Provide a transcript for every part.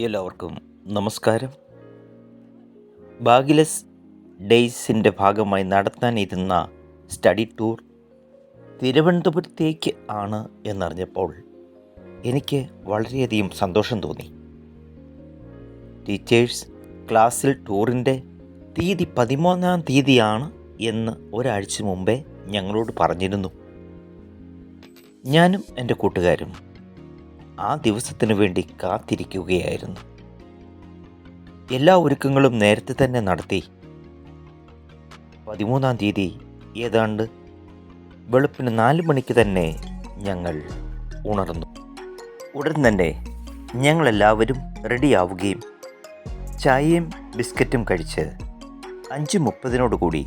എല്ലാവർക്കും നമസ്കാരം. ബാഗിലെസ് ഡേയ്സിൻ്റെ ഭാഗമായി നടത്താനിരുന്ന സ്റ്റഡി ടൂർ തിരുവനന്തപുരത്തേക്ക് ആണ് എന്നറിഞ്ഞപ്പോൾ എനിക്ക് വളരെയധികം സന്തോഷം തോന്നി. ടീച്ചേഴ്സ് ക്ലാസ്സിൽ ടൂറിൻ്റെ തീയതി 13-ാം തീയതിയാണ് എന്ന് ഒരാഴ്ച മുമ്പേ ഞങ്ങളോട് പറഞ്ഞിരുന്നു. ഞാനും എൻ്റെ കൂട്ടുകാരും ആ ദിവസത്തിനു വേണ്ടി കാത്തിരിക്കുകയായിരുന്നു. എല്ലാ ഒരുക്കങ്ങളും നേരത്തെ തന്നെ നടത്തി 13-ാം തീയതി ഏതാണ്ട് വെളുപ്പിന് 4 മണിക്ക് തന്നെ ഞങ്ങൾ ഉണർന്നു. ഉടൻ തന്നെ ഞങ്ങളെല്ലാവരും റെഡിയാവുകയും ചായയും ബിസ്ക്കറ്റും കഴിച്ച് 5:30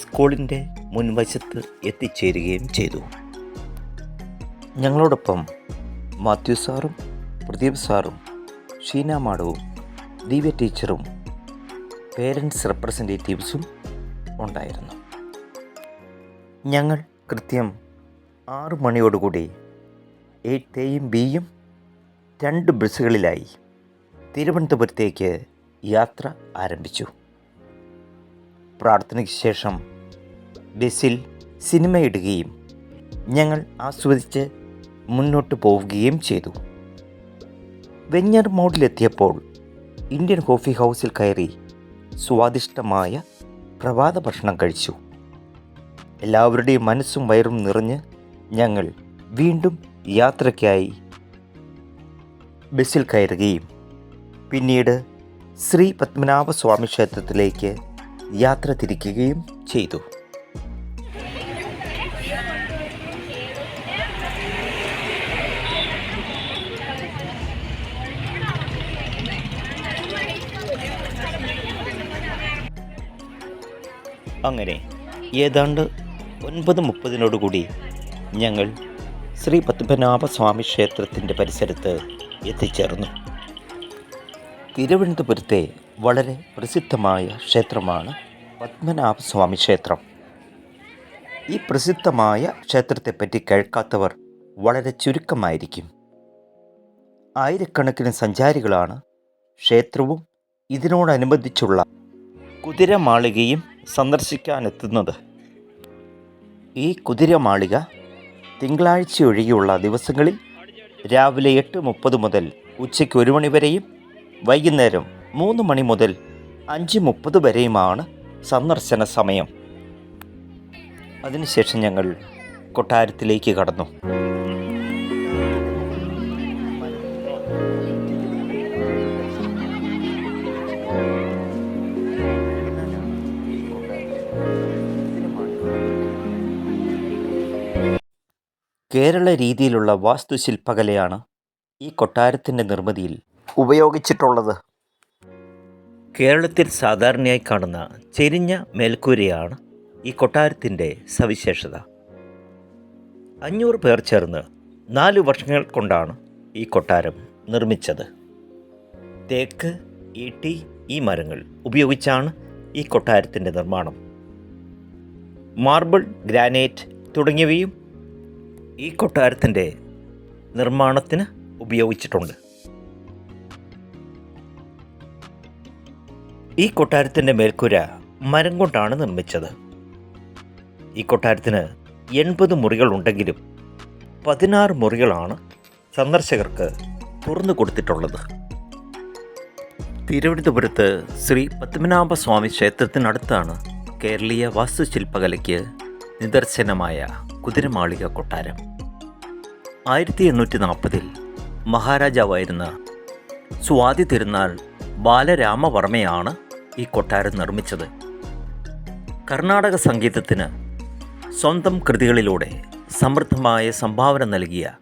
സ്കൂളിൻ്റെ മുൻവശത്ത് എത്തിച്ചേരുകയും ചെയ്തു. ഞങ്ങളോടൊപ്പം മാത്യു സാറും പ്രദീപ് സാറും ഷീന മാഡവും ദിവ്യ ടീച്ചറും പേരൻസ് റെപ്രസെൻറ്റേറ്റീവ്സും ഉണ്ടായിരുന്നു. ഞങ്ങൾ കൃത്യം 6 മണിയോടുകൂടി 8Aയും Bയും 2 ബസ്സുകളിലായി തിരുവനന്തപുരത്തേക്ക് യാത്ര ആരംഭിച്ചു. പ്രാർത്ഥനയ്ക്ക് ശേഷം ബസ്സിൽ സിനിമയിടുകയും ഞങ്ങൾ ആസ്വദിച്ച് മുന്നോട്ട് പോവുകയും ചെയ്തു. വെഞ്ഞർ മോഡിലെത്തിയപ്പോൾ ഇന്ത്യൻ കോഫി ഹൗസിൽ കയറി സ്വാദിഷ്ടമായ പ്രഭാത ഭക്ഷണം കഴിച്ചു. എല്ലാവരുടെയും മനസ്സും വയറും നിറഞ്ഞ് ഞങ്ങൾ വീണ്ടും യാത്രയ്ക്കായി ബസ്സിൽ കയറുകയും പിന്നീട് ശ്രീ പത്മനാഭസ്വാമി ക്ഷേത്രത്തിലേക്ക് യാത്ര തിരിക്കുകയും ചെയ്തു. അങ്ങനെ ഏതാണ്ട് 9:30 ഞങ്ങൾ ശ്രീ പത്മനാഭസ്വാമി ക്ഷേത്രത്തിൻ്റെ പരിസരത്ത് എത്തിച്ചേർന്നു. തിരുവനന്തപുരത്തെ വളരെ പ്രസിദ്ധമായ ക്ഷേത്രമാണ് പത്മനാഭസ്വാമി ക്ഷേത്രം. ഈ പ്രസിദ്ധമായ ക്ഷേത്രത്തെപ്പറ്റി കേൾക്കാത്തവർ വളരെ ചുരുക്കമായിരിക്കും. ആയിരക്കണക്കിന് സഞ്ചാരികളാണ് ക്ഷേത്രവും ഇതിനോടനുബന്ധിച്ചുള്ള കുതിരമാളികയും സന്ദർശിക്കാനെത്തുന്നത്. ഈ കുതിരമാളിക തിങ്കളാഴ്ച ഒഴികെയുള്ള ദിവസങ്ങളിൽ രാവിലെ 8:30 മുതൽ ഉച്ചയ്ക്ക് 1 മണി വരെയും വൈകുന്നേരം 3 മണി മുതൽ 5:30 വരെയുമാണ് സന്ദർശന സമയം. അതിനുശേഷം ഞങ്ങൾ കൊട്ടാരത്തിലേക്ക് കടന്നു. കേരള രീതിയിലുള്ള വാസ്തുശില്പകലയാണ് ഈ കൊട്ടാരത്തിൻ്റെ നിർമ്മിതിയിൽ ഉപയോഗിച്ചിട്ടുള്ളത്. കേരളത്തിൽ സാധാരണയായി കാണുന്ന ചെരിഞ്ഞ മേൽക്കൂരയാണ് ഈ കൊട്ടാരത്തിൻ്റെ സവിശേഷത. 500 പേർ ചേർന്ന് 4 വർഷങ്ങൾ കൊണ്ടാണ് ഈ കൊട്ടാരം നിർമ്മിച്ചത്. തേക്ക്, ഈട്ടി, ഈ മരങ്ങൾ ഉപയോഗിച്ചാണ് ഈ കൊട്ടാരത്തിൻ്റെ നിർമ്മാണം. മാർബിൾ, ഗ്രാനൈറ്റ് തുടങ്ങിയവയും ഈ കൊട്ടാരത്തിൻ്റെ നിർമ്മാണത്തിന് ഉപയോഗിച്ചിട്ടുണ്ട്. ഈ കൊട്ടാരത്തിൻ്റെ മേൽക്കൂര മരം കൊണ്ടാണ് നിർമ്മിച്ചത്. ഈ കൊട്ടാരത്തിന് 80 മുറികൾ ഉണ്ടെങ്കിലും 16 മുറികളാണ് സന്ദർശകർക്ക് തുറന്നു കൊടുത്തിട്ടുള്ളത്. തിരുവനന്തപുരത്ത് ശ്രീ പത്മനാഭസ്വാമി ക്ഷേത്രത്തിനടുത്താണ് കേരളീയ വാസ്തുശില്പകലയ്ക്ക് നിദർശനമായ കുതിരമാളിക കൊട്ടാരം. 1840 മഹാരാജാവായിരുന്ന സ്വാതി തിരുനാൾ ബാലരാമവർമ്മയാണ് ഈ കൊട്ടാരം നിർമ്മിച്ചത്. കർണാടക സംഗീതത്തിന് സ്വന്തം കൃതികളിലൂടെ സമൃദ്ധമായ സംഭാവന നൽകിയ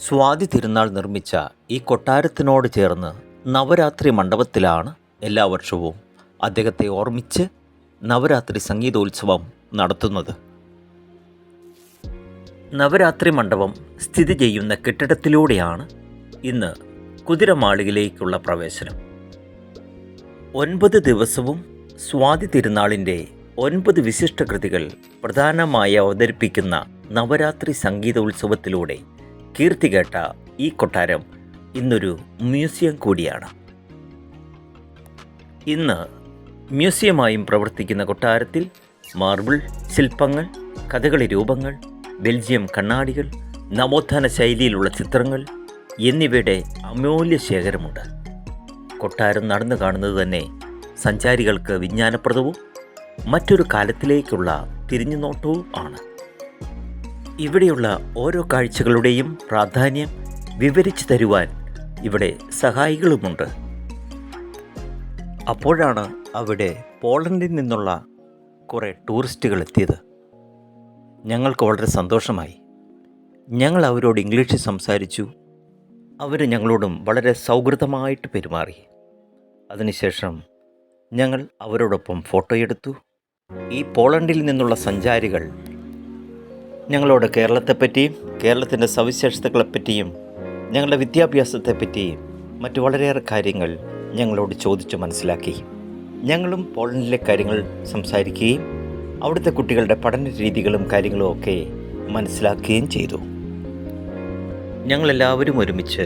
സ്വാതി തിരുനാൾ നിർമ്മിച്ച ഈ കൊട്ടാരത്തിനോട് ചേർന്ന് നവരാത്രി മണ്ഡപത്തിലാണ് എല്ലാ വർഷവും അദ്ദേഹത്തെ ഓർമ്മിച്ച് നവരാത്രി സംഗീതോത്സവം നടത്തുന്നത്. നവരാത്രി മണ്ഡപം സ്ഥിതി ചെയ്യുന്ന കെട്ടിടത്തിലൂടെയാണ് ഇന്ന് കുതിരമാളികയിലേക്കുള്ള പ്രവേശനം. 9 ദിവസവും സ്വാതി തിരുനാളിൻ്റെ 9 വിശിഷ്ട കൃതികൾ പ്രധാനമായി അവതരിപ്പിക്കുന്ന നവരാത്രി സംഗീതോത്സവത്തിലൂടെ കീർത്തികേട്ട ഈ കൊട്ടാരം ഇന്നൊരു മ്യൂസിയം കൂടിയാണ്. ഇന്ന് മ്യൂസിയമായും പ്രവർത്തിക്കുന്ന കൊട്ടാരത്തിൽ മാർബിൾ ശില്പങ്ങൾ, കഥകളി രൂപങ്ങൾ, ബെൽജിയം കണ്ണാടികൾ, നവോത്ഥാന ശൈലിയിലുള്ള ചിത്രങ്ങൾ എന്നിവയുടെ അമൂല്യ ശേഖരമുണ്ട്. കൊട്ടാരം നടന്നു കാണുന്നത് തന്നെ സഞ്ചാരികൾക്ക് വിജ്ഞാനപ്രദവും മറ്റൊരു കാലത്തിലേക്കുള്ള തിരിഞ്ഞുനോട്ടവും ആണ്. ഇവിടെയുള്ള ഓരോ കാഴ്ചകളുടെയും പ്രാധാന്യം വിവരിച്ചു തരുവാൻ ഇവിടെ സഹായികളുമുണ്ട്. അപ്പോഴാണ് അവിടെ പോളണ്ടിൽ നിന്നുള്ള കുറേ ടൂറിസ്റ്റുകൾ എത്തിയത്. ഞങ്ങൾക്ക് വളരെ സന്തോഷമായി. ഞങ്ങൾ അവരോട് ഇംഗ്ലീഷിൽ സംസാരിച്ചു. അവർ ഞങ്ങളോടും വളരെ സൗഹൃദമായിട്ട് പെരുമാറി. അതിനുശേഷം ഞങ്ങൾ അവരോടൊപ്പം ഫോട്ടോയെടുത്തു. ഈ പോളണ്ടിൽ നിന്നുള്ള സഞ്ചാരികൾ ഞങ്ങളോട് കേരളത്തെപ്പറ്റിയും കേരളത്തിൻ്റെ സവിശേഷതകളെപ്പറ്റിയും ഞങ്ങളുടെ വിദ്യാഭ്യാസത്തെപ്പറ്റിയും മറ്റു വളരെയേറെ കാര്യങ്ങൾ ഞങ്ങളോട് ചോദിച്ചു മനസ്സിലാക്കി. ഞങ്ങളും പോളണ്ടിലെ കാര്യങ്ങൾ സംസാരിക്കുകയും അവിടുത്തെ കുട്ടികളുടെ പഠന രീതികളും കാര്യങ്ങളും ഒക്കെ മനസ്സിലാക്കുകയും ചെയ്തു. ഞങ്ങളെല്ലാവരും ഒരുമിച്ച്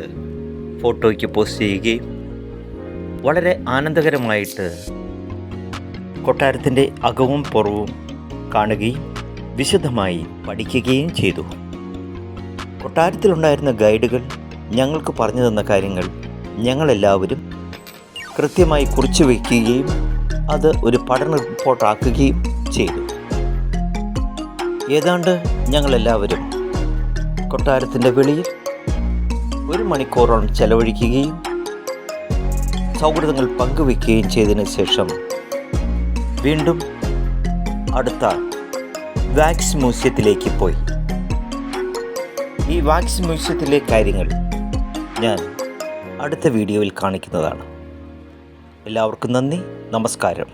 ഫോട്ടോയ്ക്ക് പോസ്റ്റ് ചെയ്യുകയും വളരെ ആനന്ദകരമായിട്ട് കൊട്ടാരത്തിൻ്റെ അകവും പുറവും കാണുകയും വിശദമായി പഠിക്കുകയും ചെയ്തു. കൊട്ടാരത്തിലുണ്ടായിരുന്ന ഗൈഡുകൾ ഞങ്ങൾക്ക് പറഞ്ഞു തന്ന കാര്യങ്ങൾ ഞങ്ങളെല്ലാവരും കൃത്യമായി കുറിച്ചു വയ്ക്കുകയും അത് ഒരു പഠന റിപ്പോർട്ടാക്കുകയും ചെയ്തു. ഏതാണ്ട് ഞങ്ങളെല്ലാവരും കൊട്ടാരത്തിൻ്റെ വെളിയിൽ 1 മണിക്കൂറോളം ചെലവഴിക്കുകയും സൗഹൃദങ്ങൾ പങ്കുവയ്ക്കുകയും ചെയ്തതിന് ശേഷം വീണ്ടും അടുത്ത വാക്സ് മ്യൂസിയത്തിലേക്ക് പോയി. ഈ വാക്സ് മ്യൂസിയത്തിലെ കാര്യങ്ങൾ ഞാൻ അടുത്ത വീഡിയോയിൽ കാണിക്കുന്നതാണ്. എല്ലാവർക്കും നന്ദി, നമസ്കാരം.